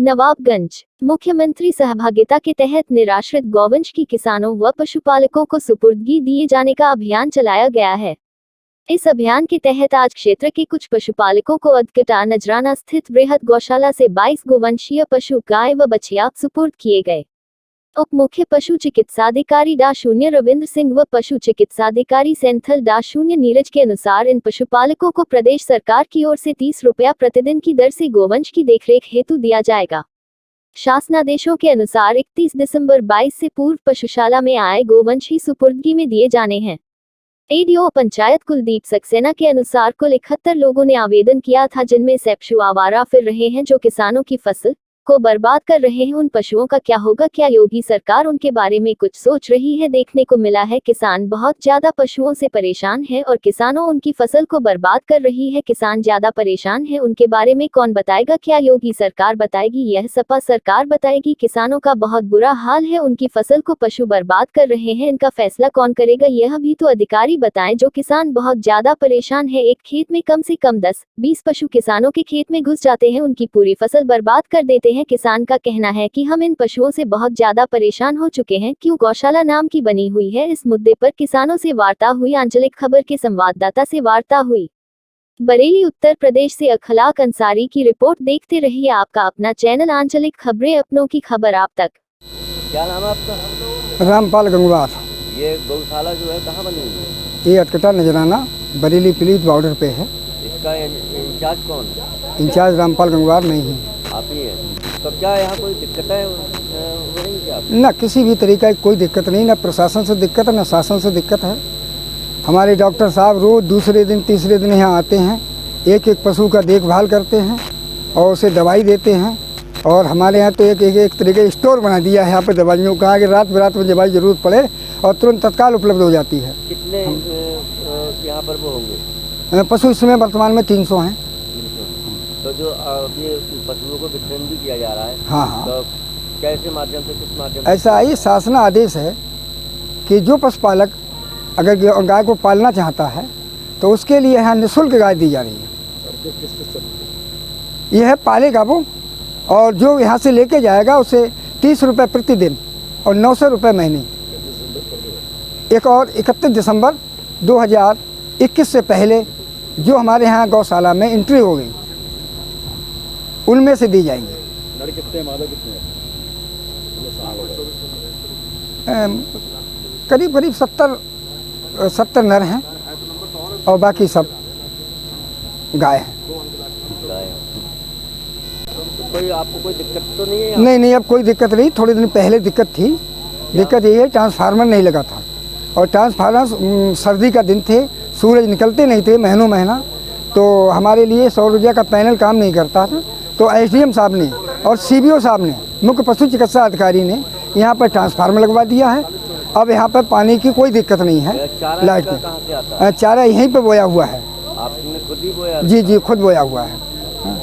नवाबगंज मुख्यमंत्री सहभागिता के तहत निराश्रित गौवंश की किसानों व पशुपालकों को सुपुर्दगी दिए जाने का अभियान चलाया गया है। इस अभियान के तहत आज क्षेत्र के कुछ पशुपालकों को अदकटा नजराना स्थित बृहद गौशाला से 22 गोवंशीय पशु गाय व बछिया सुपुर्द किए गए। उप मुख्य पशु चिकित्साधिकारी डा. रविंद्र सिंह व पशु चिकित्साधिकारी सेंथल डा. नीरज के अनुसार इन पशुपालकों को प्रदेश सरकार की ओर से 30 रुपया प्रतिदिन की दर से गोवंश की देखरेख हेतु दिया जाएगा। शासनादेशों के अनुसार 31 दिसंबर 22 से पूर्व पशुशाला में आए गोवंश ही सुपुर्दगी में दिए जाने हैं। एडीओ पंचायत कुलदीप सक्सेना के अनुसार कुल 71 लोगों ने आवेदन किया था, जिनमें से पशु आवारा फिर रहे हैं जो किसानों की फसल को बर्बाद कर रहे हैं। उन पशुओं का क्या होगा? क्या योगी सरकार उनके बारे में कुछ सोच रही है? देखने को मिला है किसान बहुत ज्यादा पशुओं से परेशान है और किसानों उनकी फसल को बर्बाद कर रही है। किसान ज्यादा परेशान है, उनके बारे में कौन बताएगा? क्या योगी सरकार बताएगी? यह सपा सरकार बताएगी? किसानों का बहुत बुरा हाल है, उनकी फसल को पशु बर्बाद कर रहे हैं, इनका फैसला कौन करेगा? यह भी तो अधिकारी बताएं। जो किसान बहुत ज्यादा परेशान है, एक खेत में कम से कम 10-20 पशु किसानों के खेत में घुस जाते हैं, उनकी पूरी फसल बर्बाद कर देते हैं। किसान का कहना है कि हम इन पशुओं से बहुत ज्यादा परेशान हो चुके हैं। क्यों गौशाला नाम की बनी हुई है? इस मुद्दे पर किसानों से वार्ता हुई। आंचलिक खबर के संवाददाता से वार्ता हुई। बरेली उत्तर प्रदेश से अखलाक अंसारी की रिपोर्ट। देखते रहिए आपका अपना चैनल आंचलिक खबरें, अपनों की खबर आप तक। क्या नाम है आपका? रामपाल गंगवार। ये गौशाला जो है कहाँ बनी हुई है? ये अटकटा नजराना बरेली पुलिस बॉर्डर पे है। इसका इंचार्ज कौन है? इंचार्ज रामपाल गंगवार नहीं है। आप ही हैं। तो क्या यहाँ कोई दिक्कतें हो रही क्या? ना किसी भी तरीका की कोई दिक्कत नहीं, ना प्रशासन से दिक्कत है ना शासन से दिक्कत है। हमारे डॉक्टर साहब रोज दूसरे दिन तीसरे दिन यहाँ आते हैं, एक एक पशु का देखभाल करते हैं और उसे दवाई देते हैं। और हमारे यहाँ तो एक तरीके स्टोर बना दिया है यहाँ पर दवाइयों का, कि रात बिरात में दवाई जरूरत पड़े और तुरंत तत्काल उपलब्ध हो जाती है। कितने यहाँ पर वो होंगे पशु इस समय वर्तमान में 300 हैं। तो जो ये पशुओं को वितरण भी किया जा रहा है, हाँ, तो कैसे माध्यम से, किस माध्यम से? ऐसा ही शासन आदेश है कि जो पशुपालक अगर गाय को पालना चाहता है तो उसके लिए यहाँ निःशुल्क गाय दी जा रही है। यह है पालेगा वो, और जो यहाँ से लेके जाएगा उसे 30 रुपये प्रतिदिन और 900 रुपये महीने। एक और 31 दिसंबर 2021 से पहले जो हमारे यहाँ गौशाला में एंट्री हो गई उनमें से दी जाएंगे। लड़के कितने, मादा कितने? करीब करीब 70 नर हैं और बाकी सब गाय हैं। तो कोई आपको कोई दिक्कत तो नहीं है? नहीं, अब कोई दिक्कत नहीं। थोड़े दिन पहले दिक्कत थी। दिक्कत ये है ट्रांसफार्मर नहीं लगा था, और ट्रांसफार्मर सर्दी का दिन थे, सूरज निकलते नहीं थे महीना, तो हमारे लिए सौर ऊर्जा का पैनल काम नहीं करता था। तो एसडीएम साहब ने और सीबीओ साहब ने, मुख्य पशु चिकित्सा अधिकारी ने यहाँ पर ट्रांसफार्मर लगवा दिया है। अब यहाँ पर पानी की कोई दिक्कत नहीं है। लाइट में चारा यहीं पर बोया हुआ है। आपने खुद ही बोया? जी, खुद बोया हुआ है।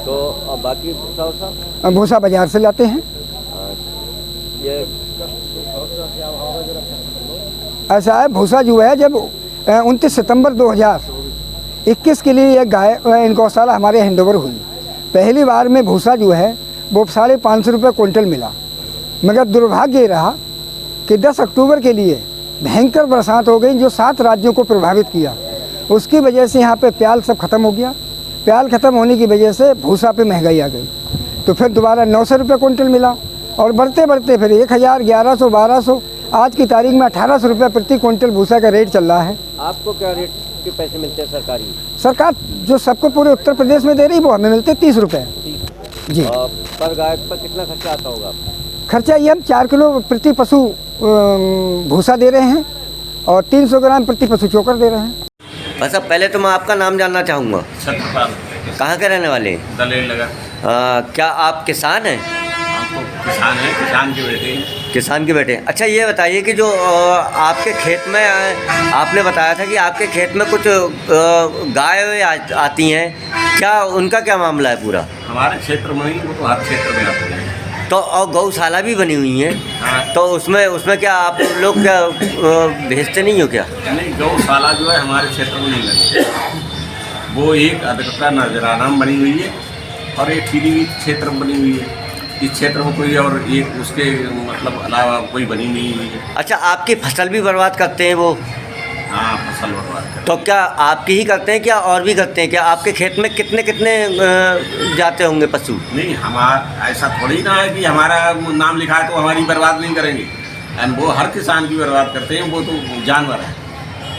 तो बाकी भूसा भूसा बाजार से लाते हैं। ये ऐसा है, भूसा जो है जब 29 सितंबर 2021 के लिए यह गाय इन गौशाला हमारे हैंडओवर हुई। पहली बार में भूसा जो है वो 550 रुपये क्विंटल मिला, मगर दुर्भाग्य रहा कि 10 अक्टूबर के लिए भयंकर बरसात हो गई जो 7 राज्यों को प्रभावित किया। उसकी वजह से यहाँ पे प्याल सब खत्म हो गया। प्याल खत्म होने की वजह से भूसा पे महंगाई आ गई, तो फिर दोबारा 900 रुपये क्विंटल मिला, और बढ़ते बढ़ते फिर 1000, 1100, 1200, आज की तारीख में 1800 रुपये प्रति क्विंटल भूसा का रेट चल रहा है। आपको क्या रेट के पैसे मिलते हैं सरकारी? सरकार जो सबको पूरे उत्तर प्रदेश में दे रही वो हमें मिलते 30 रुपये जी। पर गाय पर कितना खर्चा आता होगा? खर्चा ये हम 4 किलो प्रति पशु भूसा दे रहे हैं और 300 ग्राम प्रति पशु चोकर दे रहे हैं। बस अब पहले तो मैं आपका नाम जानना चाहूँगा। छत्रपाल। कहाँ के रहने वाले? दलेर लगा। क्या आप किसान हैं? आपको किसान है, किसान के बेटे। किसान के बेटे। अच्छा, ये बताइए कि जो आपके खेत में आपने बताया था कि आपके खेत में कुछ गाय आती हैं, क्या उनका क्या मामला है पूरा? हमारे क्षेत्र में ही, वो तो हर क्षेत्र में आते हैं। तो और गौशाला भी बनी हुई है। हाँ। तो उसमें क्या आप लोग क्या भेजते नहीं हो क्या? नहीं, गौशाला जो है हमारे क्षेत्र में नहीं लगती। वो एक अदकटा नजराना में बनी हुई है और एक पीलीभीत क्षेत्र में बनी हुई है। इस क्षेत्र में कोई और एक उसके मतलब अलावा कोई बनी नहीं हुई है। अच्छा, आपकी फसल भी बर्बाद करते हैं वो? हाँ, फसल बर्बाद कर। तो क्या आपकी ही करते हैं, क्या और भी करते हैं? क्या आपके खेत में कितने कितने जाते होंगे पशु? नहीं, हमारा ऐसा थोड़ी ना है कि हमारा नाम लिखा है तो हमारी बर्बाद नहीं करेंगे। वो हर किसान की बर्बाद करते हैं, वो तो जानवर है।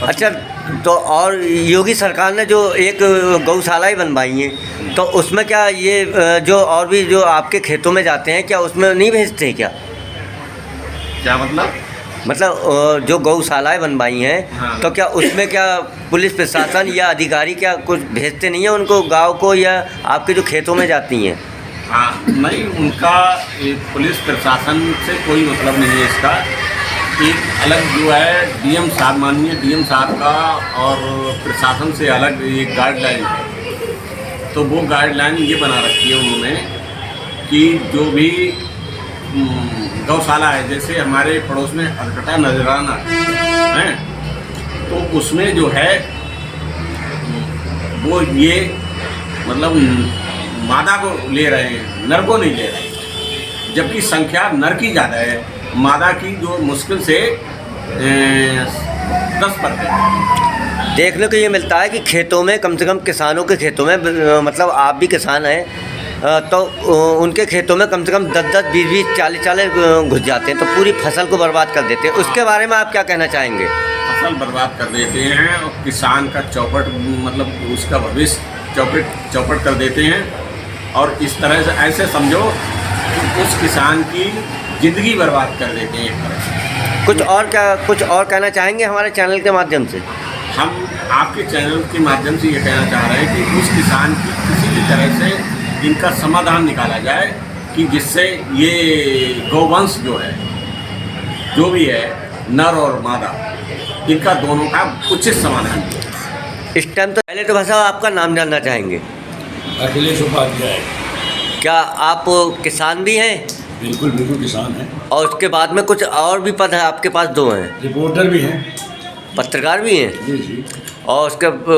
अच्छा, तो और योगी सरकार ने जो एक गौशाला ही बनवाई है, तो उसमें क्या ये जो और भी जो आपके खेतों में जाते हैं, क्या उसमें नहीं भेजते हैं क्या? क्या मतलब? मतलब जो गौशालाएँ बनवाई हैं, हाँ। तो क्या उसमें क्या पुलिस प्रशासन या अधिकारी क्या कुछ भेजते नहीं हैं उनको गाँव को, या आपके जो खेतों में जाती हैं? हाँ, नहीं, उनका पुलिस प्रशासन से कोई मतलब नहीं है इसका। एक अलग जो है डीएम साहब, माननीय डीएम साहब का और प्रशासन से अलग एक गाइडलाइन है। तो वो गाइडलाइन ये बना रखी है उन्होंने कि जो भी गौशाला है, जैसे हमारे पड़ोस में अरकटा नजराना है, तो उसमें जो है वो ये मतलब मादा को ले रहे हैं, नर को नहीं ले रहे, जबकि संख्या नर की ज़्यादा है, मादा की जो मुश्किल से 10%। देखने को ये मिलता है कि खेतों में कम से कम किसानों के खेतों में मतलब आप भी किसान हैं, तो उनके खेतों में कम से कम 10-10, 20-20, 40-40 घुस जाते हैं, तो पूरी फसल को बर्बाद कर देते हैं। उसके बारे में आप क्या कहना चाहेंगे? फसल बर्बाद कर देते हैं और किसान का चौपट मतलब उसका भविष्य चौपट कर देते हैं। और इस तरह से ऐसे समझो कि उस किसान की ज़िंदगी बर्बाद कर देते हैं एक तरह से। कुछ और कहना चाहेंगे हमारे चैनल के माध्यम से? हम आपके चैनल के माध्यम से ये कहना चाह रहे हैं कि उस किसान की किसी भी तरह से इनका समाधान निकाला जाए कि जिससे ये गौवंश जो है, जो भी है, नर और मादा, इनका दोनों का उचित समाधान हो। इस टाइम तो पहले तो भाई साहब आपका नाम जानना चाहेंगे। अखिलेश उपाध्याय। क्या आप किसान भी हैं? बिल्कुल बिल्कुल किसान हैं। और उसके बाद में कुछ और भी पद है आपके पास? 2 हैं। रिपोर्टर भी हैं। पत्रकार भी हैं? जी जी। और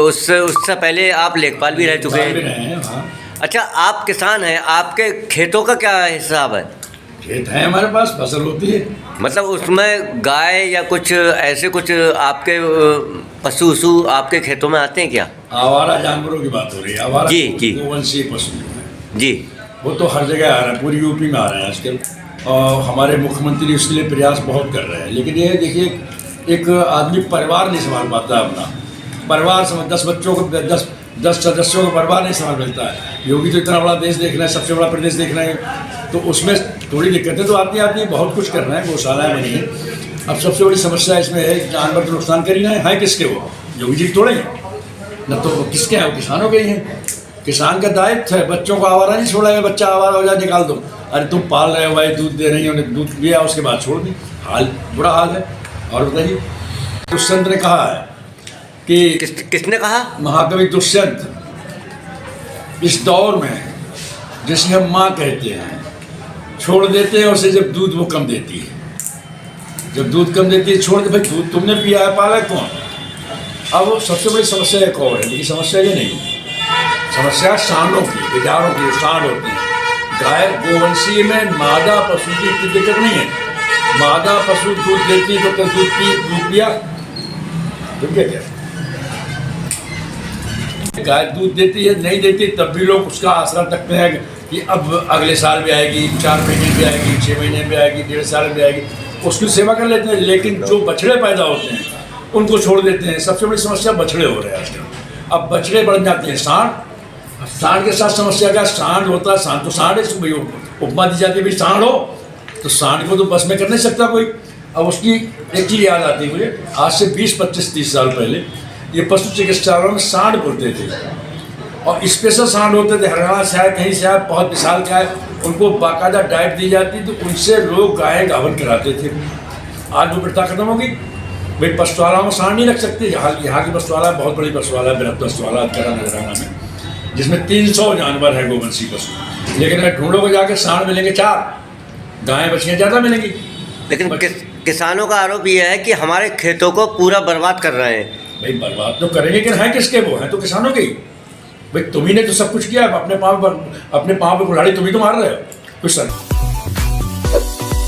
उससे पहले आप लेखपाल भी रह चुके भी हैं। रहे हैं, हाँ। अच्छा, आप किसान हैं, आपके खेतों का क्या हिसाब है? खेत है हमारे पास, फसल होती है। मतलब उसमें गाय या कुछ ऐसे कुछ आपके पशु वशु आपके खेतों में आते हैं क्या? आवारा जानवरों की बात हो रही है। आवारा जी, जी। गोवंशीय पशु जो है, जी, वो तो हर जगह आ रहा है, पूरी यूपी में आ रहे हैं आजकल। और हमारे मुख्यमंत्री इसके लिए प्रयास बहुत कर रहे हैं। लेकिन ये देखिए, एक आदमी परिवार नहीं संभाल पाता अपना परिवार। 10 बच्चों को 10 सदस्यों का परिवार नहीं संभाल सकता है। योगी तो इतना बड़ा देश देख रहे हैं, सबसे बड़ा प्रदेश देख रहे हैं, तो उसमें थोड़ी दिक्कतें तो आती आती है। बहुत कुछ कर रहे हैं, गौशालाएँ बनी हैं। अब सबसे बड़ी समस्या इसमें है, जानवर तो नुकसान कर ही रहे हैं किसके? वो योगी जी थोड़े हैं न, तो किसके हैं? वो किसानों के ही हैं। किसान का दायित्व है, बच्चों को आवारा नहीं छोड़ा है। बच्चा आवारा हो जाए, निकाल दो। अरे तुम पाल रहे हो भाई, दूध दे रही हो, दूध दिया उसके बाद छोड़ दी। बुरा हाल है। और बताइए, दुष्यंत ने कहा है कि किसने कहा? महाकवि दुष्यंत, इस दौर में जिसे हम माँ कहते हैं, छोड़ देते हैं उसे जब दूध वो कम देती है। जब दूध कम देती है छोड़ दे। भाई दूध तुमने पिया है, पाला कौन? अब वो सबसे बड़ी समस्या एक और है, लेकिन समस्या ये नहीं, समस्या सांडों की, बेजारों की, सांड होती है। गाय गोवंशीय में मादा पशु की इतनी दिक्कत नहीं है। मादा पशु दूध देती तो कल दूध पिया तो क्या? गाय दूध देती है, नहीं देती तब भी लोग उसका आसरा रखते हैं कि अब अगले साल भी आएगी, 4 महीने भी आएगी, 6 महीने भी आएगी, 1.5 साल भी आएगी, उसकी सेवा कर लेते हैं। लेकिन जो बछड़े पैदा होते हैं उनको छोड़ देते हैं। सबसे बड़ी समस्या बछड़े हो रहे हैं आजकल। अब बछड़े बढ़ जाते हैं सांड। सांड के साथ समस्या क्या? सांड होता है, सांड तो सांड है, भाई उपमा दी जाती है, भाई सांड हो तो सांड को तो बस में कर नहीं सकता कोई। अब उसकी एक चीज़ याद आती है मुझे, आज से 20, 25, 30 साल पहले ये पशु चिकित्सालयों में सांड बोलते थे, और स्पेशल सांड होते थे, हरियाणा से आए, कहीं से आए, बहुत विशाल का है, उनको बाकायदा डाइट दी जाती, तो उनसे लोग गाय गाभन कराते थे। आज वो प्रथा खत्म होगी। भाई पशुशाला में सांड नहीं रख सकते। यहाँ की पशुशाला बहुत बड़ी पशुशाला, बृहद पशुशाला हरियाणा में, जिसमें 300 जानवर हैं गोवंशी पशु। लेकिन अगर ढूंढोगे जाके सांड मिलेंगे 4, गायें बछियाँ ज़्यादा मिलेंगी। लेकिन किसानों का आरोप यह है कि हमारे खेतों को पूरा बर्बाद कर रहे हैं। भाई बर्बाद तो करेंगे, लेकिन हैं किसके? वो हैं तो किसानों के ही। भाई तुम्ही ने तो सब कुछ किया, अपने पाँव पर कुल्हाड़ी तुम ही तो मार रहे हो। कुछ सर है।